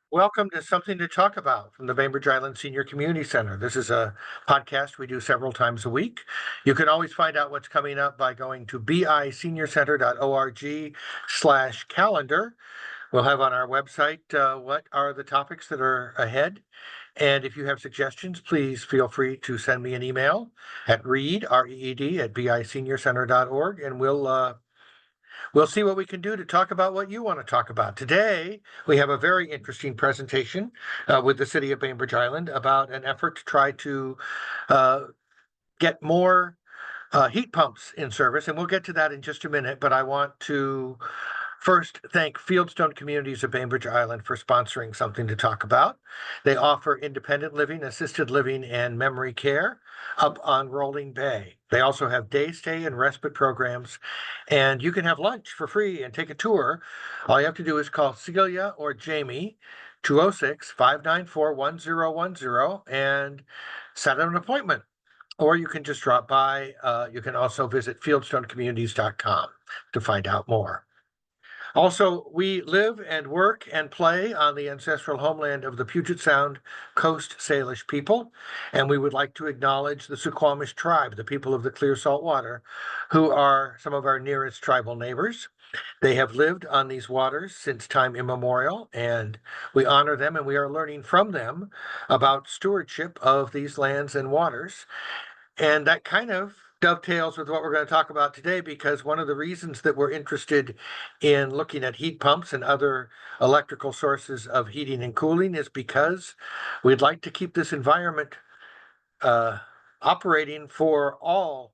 Welcome to Something to Talk About from the Bainbridge Island Senior Community Center. This is a podcast we do several times a week. You can always find out what's coming up by going to biceniorcenter.org/calendar. We'll have on our website what are the topics that are ahead. And if you have suggestions, please feel free to send me an email at reed, at biceniorcenter.org, and we'll see what we can do to talk about what you want to talk about. Today, we have a very interesting presentation with the City of Bainbridge Island about an effort to try to uh, get more heat pumps in service. And we'll get to that in just a minute, but I want to first thank Fieldstone Communities of Bainbridge Island for sponsoring Something to Talk About. They offer independent living, assisted living, and memory care up on Rolling Bay. They also have day stay and respite programs, and you can have lunch for free and take a tour. All you have to do is call Celia or Jamie, 206-594-1010, and set an appointment. Or you can just drop by. You can also visit fieldstonecommunities.com to find out more. Also, we live and work and play on the ancestral homeland of the Puget Sound Coast Salish people, and we would like to acknowledge the Suquamish tribe, the people of the clear salt water, who are some of our nearest tribal neighbors. They have lived on these waters since time immemorial, and we honor them and we are learning from them about stewardship of these lands and waters. And that kind of dovetails with what we're going to talk about today, because one of the reasons that we're interested in looking at heat pumps and other electrical sources of heating and cooling is because we'd like to keep this environment uh, operating for all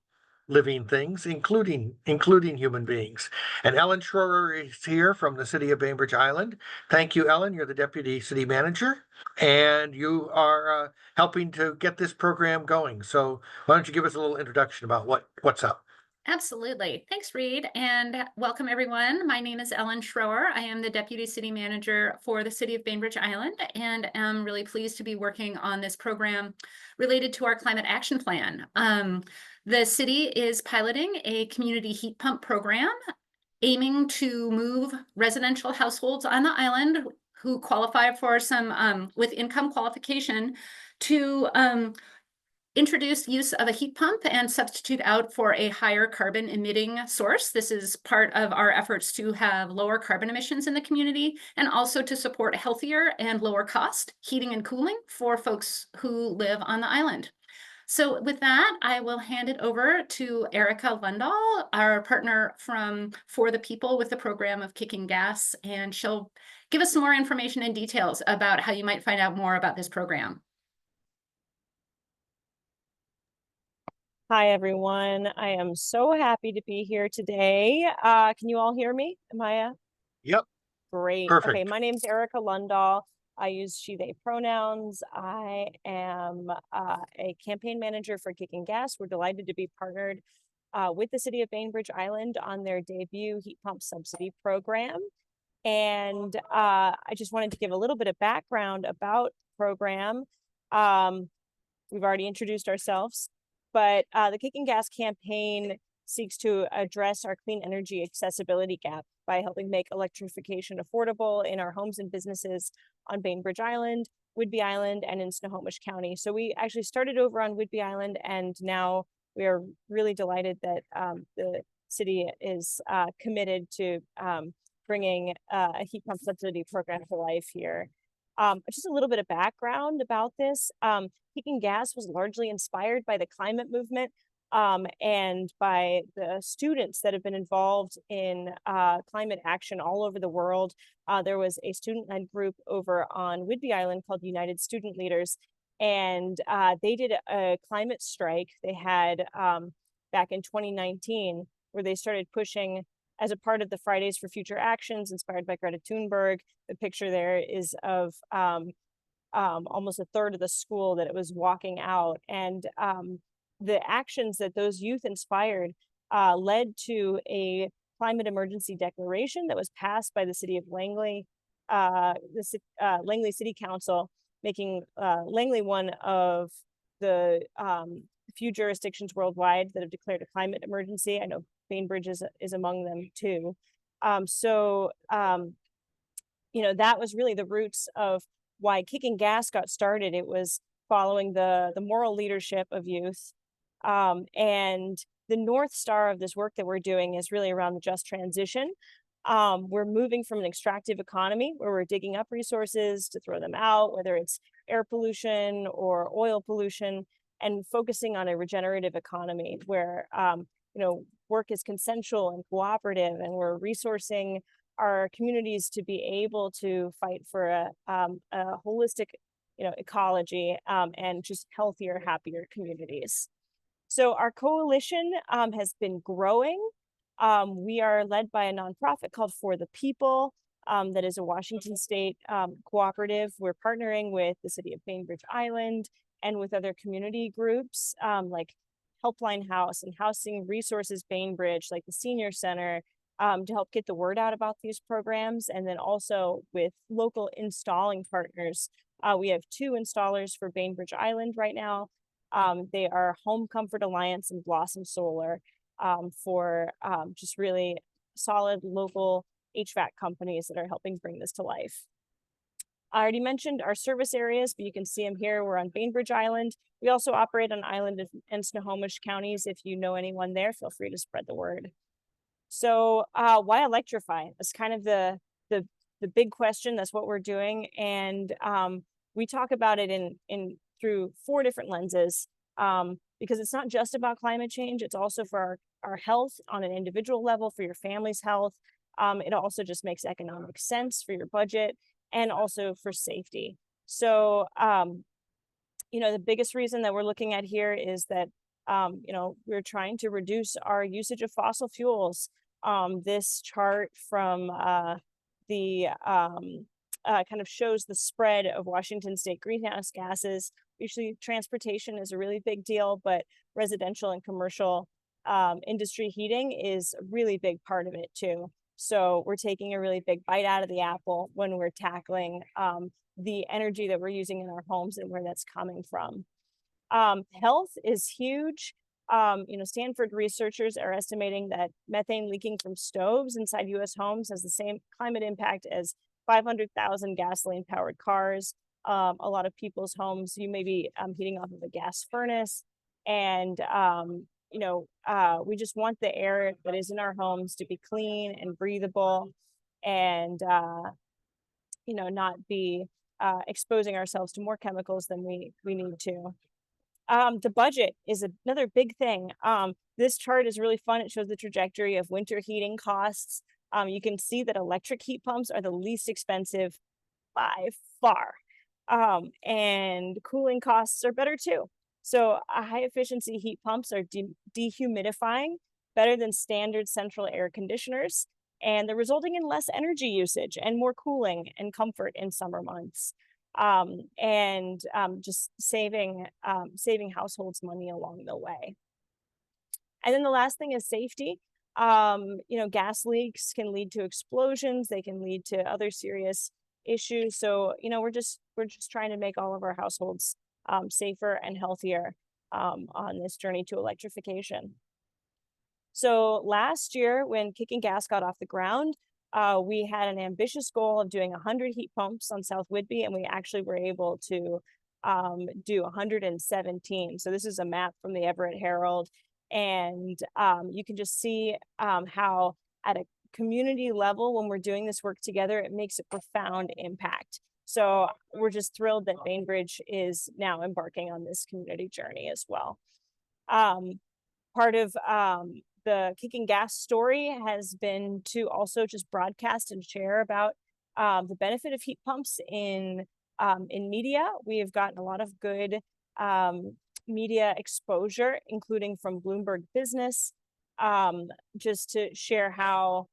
living things, including human beings. And Ellen Schroer is here from the City of Bainbridge Island. Thank you, Ellen. You're the Deputy City Manager, and you are helping to get this program going. So why don't you give us a little introduction about what's up? Absolutely. Thanks, Reed, and welcome everyone. My name is Ellen Schroer. I am the Deputy City Manager for the City of Bainbridge Island and am really pleased to be working on this program related to our climate action plan. The city is piloting a community heat pump program aiming to move residential households on the island who qualify for some with income qualification to introduce use of a heat pump and substitute out for a higher carbon emitting source. This is part of our efforts to have lower carbon emissions in the community and also to support healthier and lower cost heating and cooling for folks who live on the island. So with that, I will hand it over to Erica Lundahl, our partner from For the People with the program of Kicking Gas, and she'll give us some more information and details about how you might find out more about this program. Hi, everyone. I am so happy to be here today. Can you all hear me? Yep, Great. perfect. Okay, my name's Erica Lundahl. I use she, they pronouns. I am a campaign manager for Kicking Gas. We're delighted to be partnered with the City of Bainbridge Island on their debut heat pump subsidy program. And I just wanted to give a little bit of background about the program. We've already introduced ourselves, but the Kicking Gas campaign seeks to address our clean energy accessibility gap by helping make electrification affordable in our homes and businesses on Bainbridge Island, Whidbey Island, and in Snohomish County. So we actually started over on Whidbey Island, and now we are really delighted that the city is committed to bringing a heat pump subsidy program to life here. Just a little bit of background about this. Kicking Gas was largely inspired by the climate movement and by the students that have been involved in climate action all over the world. There was a student-led group over on Whidbey Island called United Student Leaders, and they did a climate strike they had back in 2019, where they started pushing as a part of the Fridays for Future Actions inspired by Greta Thunberg. The picture there is of almost a third of the school that it was walking out. And the actions that those youth inspired led to a climate emergency declaration that was passed by the city of Langley, Langley City Council, making Langley one of the few jurisdictions worldwide that have declared a climate emergency. I know Bainbridge is among them too. that was really the roots of why Kicking Gas got started. It was following the moral leadership of youth. And the North Star of this work that we're doing is really around the just transition. We're moving from an extractive economy where we're digging up resources to throw them out, whether it's air pollution or oil pollution, and focusing on a regenerative economy where work is consensual and cooperative, and we're resourcing our communities to be able to fight for a holistic ecology and just healthier, happier communities. So our coalition has been growing. We are led by a nonprofit called For the People that is a Washington State cooperative. We're partnering with the city of Bainbridge Island and with other community groups like Helpline House and Housing Resources Bainbridge, like the Senior Center, to help get the word out about these programs. And then also with local installing partners. We have 2 installers for Bainbridge Island right now. They are Home Comfort Alliance and Blossom Solar for just really solid local HVAC companies that are helping bring this to life. I already mentioned our service areas, but you can see them here. We're on Bainbridge Island. We also operate on Island and Snohomish counties. If you know anyone there, feel free to spread the word. So why electrify? That's kind of the big question. That's what we're doing. And we talk about it in through 4 different lenses because it's not just about climate change. It's also for our health on an individual level, for your family's health. It also just makes economic sense for your budget and also for safety. So, the biggest reason that we're looking at here is that, we're trying to reduce our usage of fossil fuels. This chart from the kind of shows the spread of Washington State greenhouse gases. Usually transportation is a really big deal, but residential and commercial industry heating is a really big part of it too. So we're taking a really big bite out of the apple when we're tackling the energy that we're using in our homes and where that's coming from. Health is huge. Stanford researchers are estimating that methane leaking from stoves inside US homes has the same climate impact as 500,000 gasoline powered cars. A lot of people's homes, you may be heating off of a gas furnace. And, we just want the air that is in our homes to be clean and breathable and, not be exposing ourselves to more chemicals than we need to. The budget is another big thing. This chart is really fun. It shows the trajectory of winter heating costs. You can see that electric heat pumps are the least expensive by far. And cooling costs are better too. So high efficiency heat pumps are dehumidifying better than standard central air conditioners. And they're resulting in less energy usage and more cooling and comfort in summer months. Just saving households money along the way. And then the last thing is safety. Gas leaks can lead to explosions. They can lead to other serious issues. So, we're just trying to make all of our households safer and healthier on this journey to electrification. So last year, when Kicking Gas got off the ground, we had an ambitious goal of doing 100 heat pumps on South Whidbey, and we actually were able to do 117. So this is a map from the Everett Herald, and you can just see how at a community level, when we're doing this work together, it makes a profound impact. So we're just thrilled that Bainbridge is now embarking on this community journey as well. Part of the Kicking Gas story has been to also just broadcast and share about the benefit of heat pumps in media. We have gotten a lot of good media exposure, including from Bloomberg Business, just to share how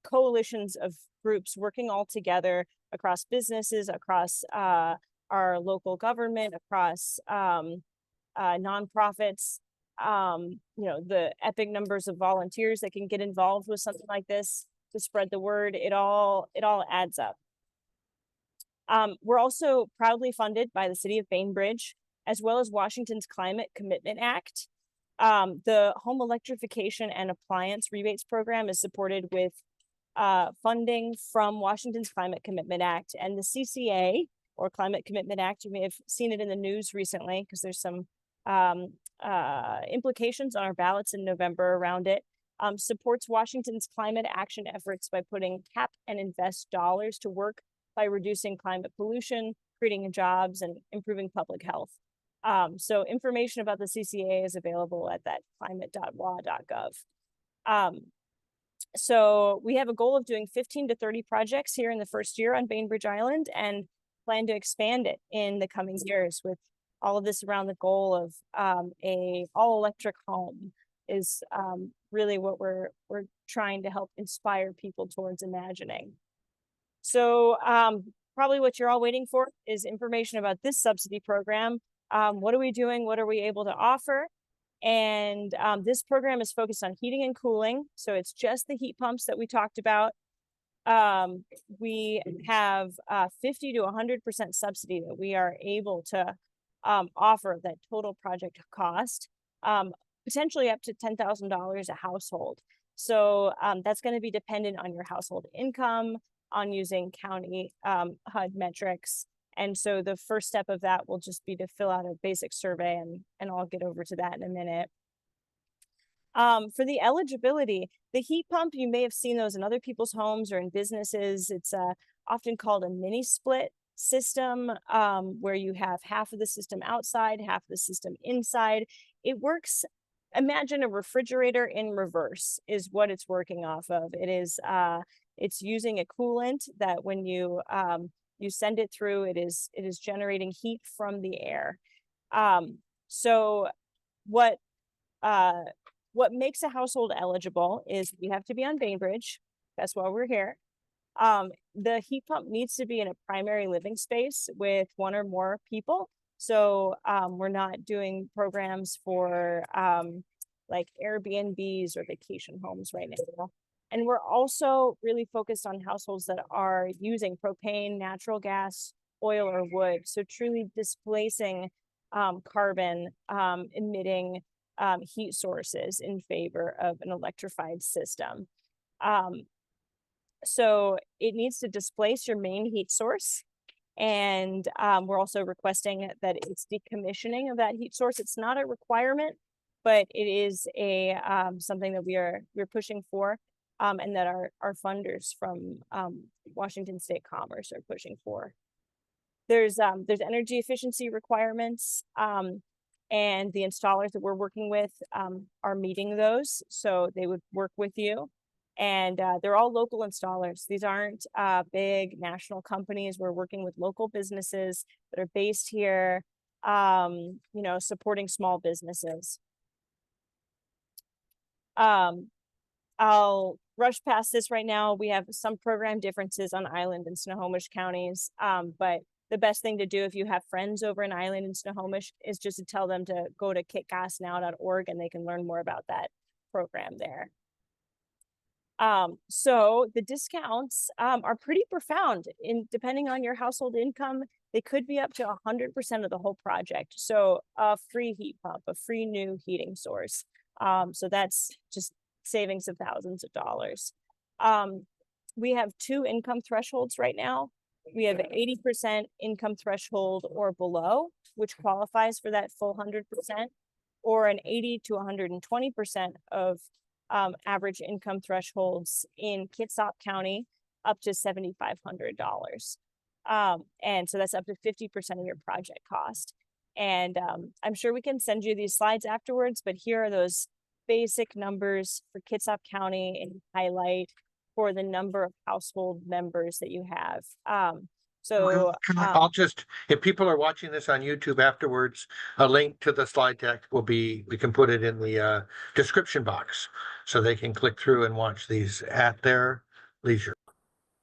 coalitions of groups working all together across businesses, across our local government, across nonprofits, the epic numbers of volunteers that can get involved with something like this to spread the word, it all adds up. We're also proudly funded by the city of Bainbridge, as well as Washington's Climate Commitment Act. The Home Electrification and Appliance Rebates Program is supported with funding from Washington's Climate Commitment Act and the CCA, or Climate Commitment Act. You may have seen it in the news recently because there's some implications on our ballots in November around it. Supports Washington's climate action efforts by putting cap and invest dollars to work by reducing climate pollution, creating jobs, and improving public health. So information about the CCA is available at that climate.wa.gov. So we have a goal of doing 15 to 30 projects here in the first year on Bainbridge Island, and plan to expand it in the coming years, with all of this around the goal of a all-electric home is really what we're trying to help inspire people towards imagining. So probably what you're all waiting for is information about this subsidy program. What are we doing? What are we able to offer? And this program is focused on heating and cooling. So it's just the heat pumps that we talked about. We have 50 to 100% subsidy that we are able to offer that total project cost, potentially up to $10,000 a household. So that's going to be dependent on your household income, on using county HUD metrics. And so the first step of that will just be to fill out a basic survey, and I'll get over to that in a minute. For the eligibility, the heat pump, you may have seen those in other people's homes or in businesses. It's often called a mini split system, where you have half of the system outside, half of the system inside. It works, imagine a refrigerator in reverse is what it's working off of. It is, it's using a coolant that when you send it through, it is generating heat from the air. So what makes a household eligible is you have to be on Bainbridge. That's why we're here. The heat pump needs to be in a primary living space with one or more people. So we're not doing programs for like Airbnbs or vacation homes right now. And we're also really focused on households that are using propane, natural gas, oil, or wood. So truly displacing carbon emitting heat sources in favor of an electrified system. So it needs to displace your main heat source. And we're also requesting that it's decommissioning of that heat source. It's not a requirement, but it is a something that we're pushing for, and that our funders from Washington State Commerce are pushing for. There's energy efficiency requirements, and the installers that we're working with are meeting those, so they would work with you. And they're all local installers. These aren't big national companies. We're working with local businesses that are based here, you know, supporting small businesses. I'll rush past this right now. We have some program differences on Island and Snohomish counties, but the best thing to do if you have friends over in Island and Snohomish is just to tell them to go to kitgasnow.org, and they can learn more about that program there. So the discounts are pretty profound. Depending on your household income, they could be up to 100% of the whole project. So a free heat pump, a free new heating source. So that's just savings of thousands of dollars. We have 2 income thresholds right now. We have an 80% income threshold or below, which qualifies for that full 100%, or an 80 to 120% of average income thresholds in Kitsap County, up to $7,500. And so that's up to 50% of your project cost. And I'm sure we can send you these slides afterwards, but here are those basic numbers for Kitsap County and highlight for the number of household members that you have. I'll just, if people are watching this on YouTube afterwards, a link to the slide deck will be, we can put it in the description box so they can click through and watch these at their leisure.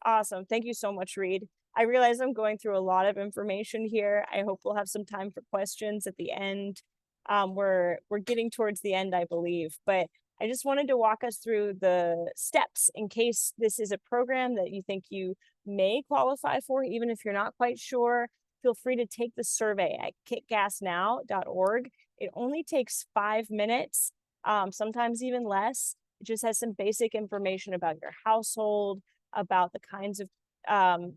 Awesome. Thank you so much, Reed. I realize I'm going through a lot of information here. I hope we'll have some time for questions at the end. We're getting towards the end, I believe, but I just wanted to walk us through the steps in case this is a program that you think you may qualify for, even if you're not quite sure. Feel free to take the survey at kitgasnow.org. It only takes 5 minutes, sometimes even less. It just has some basic information about your household, about the kinds of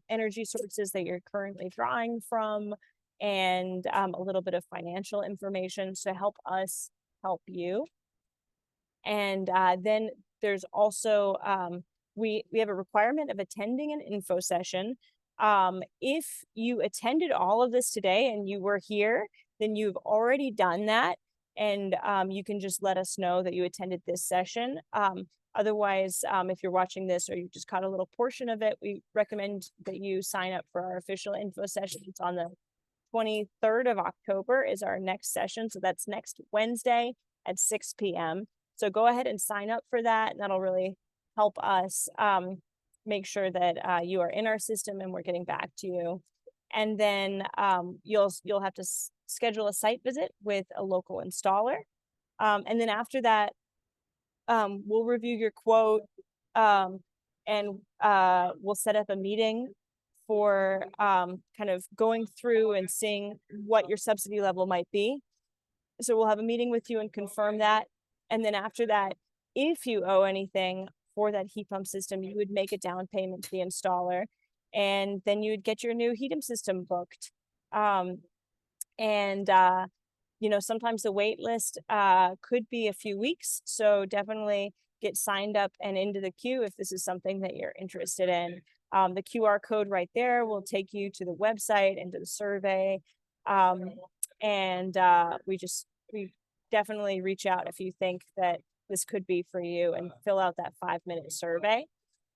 energy sources that you're currently drawing from, and a little bit of financial information to help us help you. And then there's also we have a requirement of attending an info session. If you attended all of this today and you were here, then you've already done that, and you can just let us know that you attended this session. Otherwise, if you're watching this or you just caught a little portion of it, we recommend that you sign up for our official info session. It's on the 23rd of October is our next session. So that's next Wednesday at 6 p.m. So go ahead and sign up for that, and that'll really help us make sure that you are in our system and we're getting back to you. And then you'll have to schedule a site visit with a local installer. And then after that, we'll review your quote and we'll set up a meeting for kind of going through and seeing what your subsidy level might be. So we'll have a meeting with you and confirm that. And then after that, if you owe anything for that heat pump system, you would make a down payment to the installer, and then you would get your new heat pump system booked. You know, sometimes the wait list could be a few weeks. So definitely get signed up and into the queue if this is something that you're interested in. The QR code right there will take you to the website and to the survey. We definitely reach out if you think that this could be for you and fill out that 5-minute survey.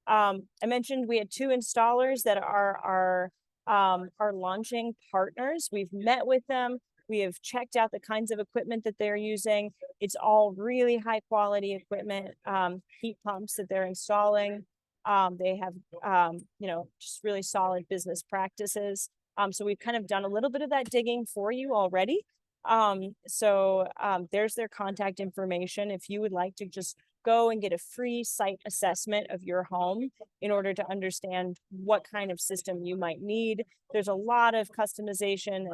I mentioned we had 2 installers that are our launching partners. We've met with them. We have checked out the kinds of equipment that they're using. It's all really high quality equipment, heat pumps that they're installing. They have, you know, just really solid business practices. So we've kind of done a little bit of that digging for you already. There's their contact information if you would like to just go and get a free site assessment of your home in order to understand what kind of system you might need. There's a lot of customization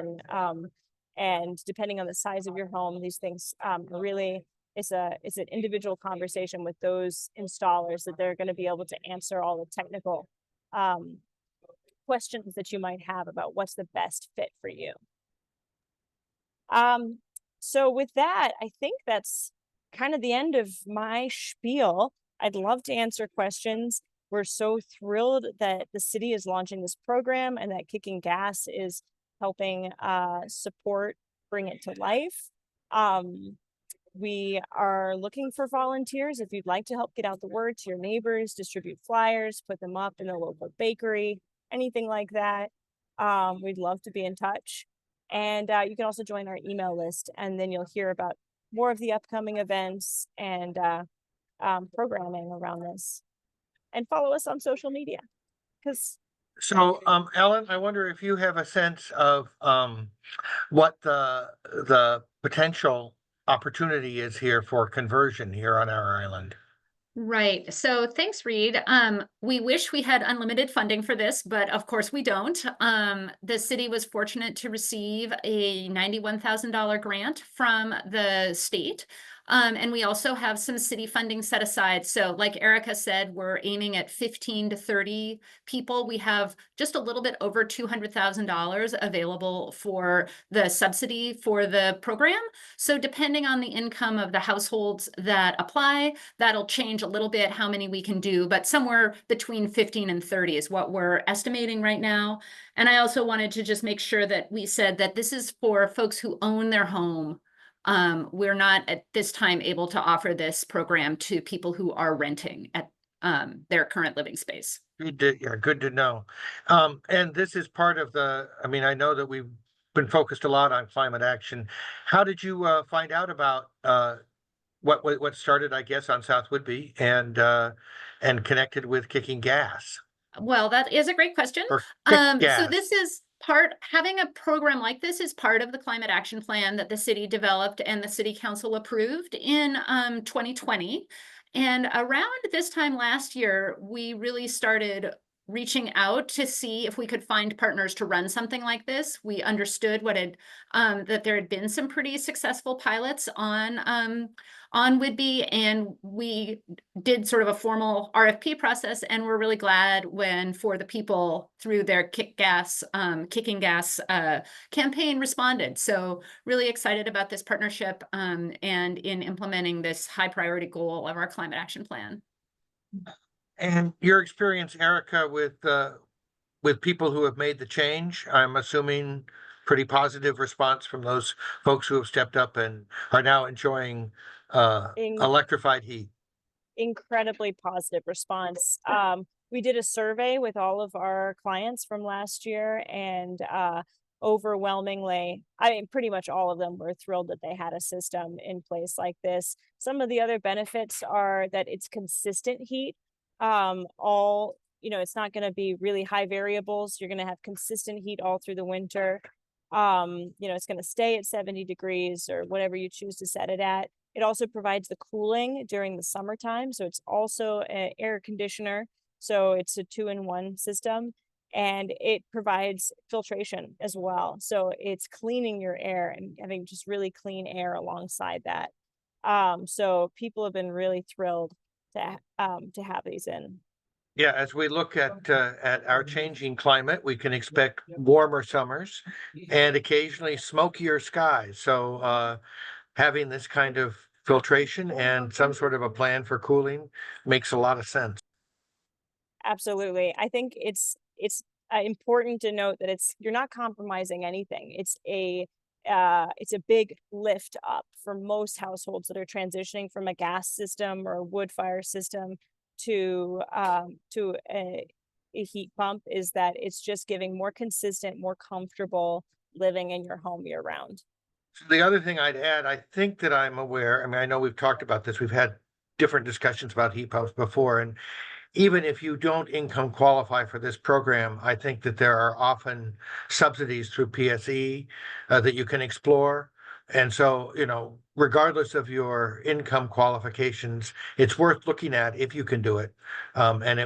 and depending on the size of your home, these things really it's an individual conversation with those installers that they're going to be able to answer all the technical questions that you might have about what's the best fit for you. So with that, I think that's kind of the end of my spiel. I'd love to answer questions. We're so thrilled that the city is launching this program and that Kicking Gas is helping bring it to life. We are looking for volunteers. If you'd like to help get out the word to your neighbors, distribute flyers, put them up in a local bakery, anything like that, we'd love to be in touch. And you can also join our email list, and then you'll hear about more of the upcoming events and programming around this. And follow us on social media. So, Ellen, I wonder if you have a sense of what the potential opportunity is here for conversion here on our island. Right. So thanks, Reed. We wish we had unlimited funding for this, but of course we don't. The city was fortunate to receive a $91,000 grant from the state. And we also have some city funding set aside. So like Erica said, we're aiming at 15 to 30 people. We have just a little bit over $200,000 available for the subsidy for the program. So depending on the income of the households that apply, that'll change a little bit how many we can do, but somewhere between 15 and 30 is what we're estimating right now. And I also wanted to just make sure that we said that this is for folks who own their home. We're not at this time able to offer this program to people who are renting at their current living space. Yeah, good to know. And this is part of I mean, I know that we've been focused a lot on climate action. How did you find out about what started, I guess, on South Whidbey and connected with Kicking Gas? Well, that is a great question. Gas. So this is having a program like this is part of the climate action plan that the city developed and the city council approved in 2020. And around this time last year, we really started reaching out to see if we could find partners to run something like this. We understood that there had been some pretty successful pilots on Whidbey, and we did sort of a formal RFP process, and we're really glad when For the People through their kicking gas campaign responded. So really excited about this partnership and in implementing this high priority goal of our climate action plan. And your experience, Erica, with people who have made the change, I'm assuming pretty positive response from those folks who have stepped up and are now enjoying In- electrified heat. Incredibly positive response. We did a survey with all of our clients from last year, and overwhelmingly, I mean, pretty much all of them were thrilled that they had a system in place like this. Some of the other benefits are that it's consistent heat. It's not going to be really high variables. You're going to have consistent heat all through the winter. It's going to stay at 70 degrees or whatever you choose to set it at. It also provides the cooling during the summertime. So it's also an air conditioner. So it's a 2-in-1 system, and it provides filtration as well. So it's cleaning your air and having just really clean air alongside that. So people have been really thrilled to have these in. Yeah, as we look at our changing climate, we can expect warmer summers and occasionally smokier skies. So having this kind of filtration and some sort of a plan for cooling makes a lot of sense. Absolutely. I think it's important to note that you're not compromising anything. It's a big lift up for most households that are transitioning from a gas system or a wood fire system to a heat pump, is that it's just giving more consistent, more comfortable living in your home year round. The other thing I'd add, I think that I'm aware, I mean, I know we've talked about this, we've had different discussions about heat pumps before, and even if you don't income qualify for this program, I think that there are often subsidies through PSE that you can explore. And so, regardless of your income qualifications, it's worth looking at if you can do it. And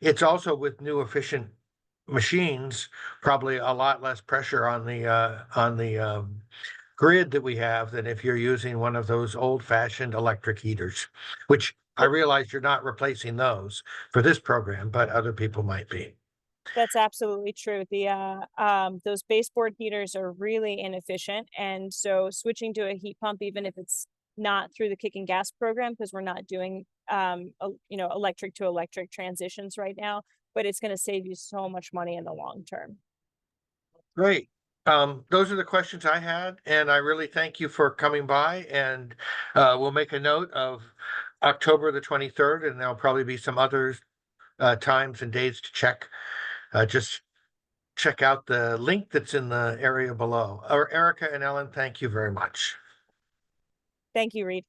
it's also with new efficient machines, probably a lot less pressure on the grid that we have than if you're using one of those old-fashioned electric heaters, which I realize you're not replacing those for this program, but other people might be. That's absolutely true. Those baseboard heaters are really inefficient, and so switching to a heat pump, even if it's not through the kicking gas program, because we're not doing electric to electric transitions right now, but it's going to save you so much money in the long term. Great. Those are the questions I had, and I really thank you for coming by, and we'll make a note of October the 23rd, and there'll probably be some other times and dates to check. Just check out the link that's in the area below. Erica and Ellen, thank you very much. Thank you, Reed.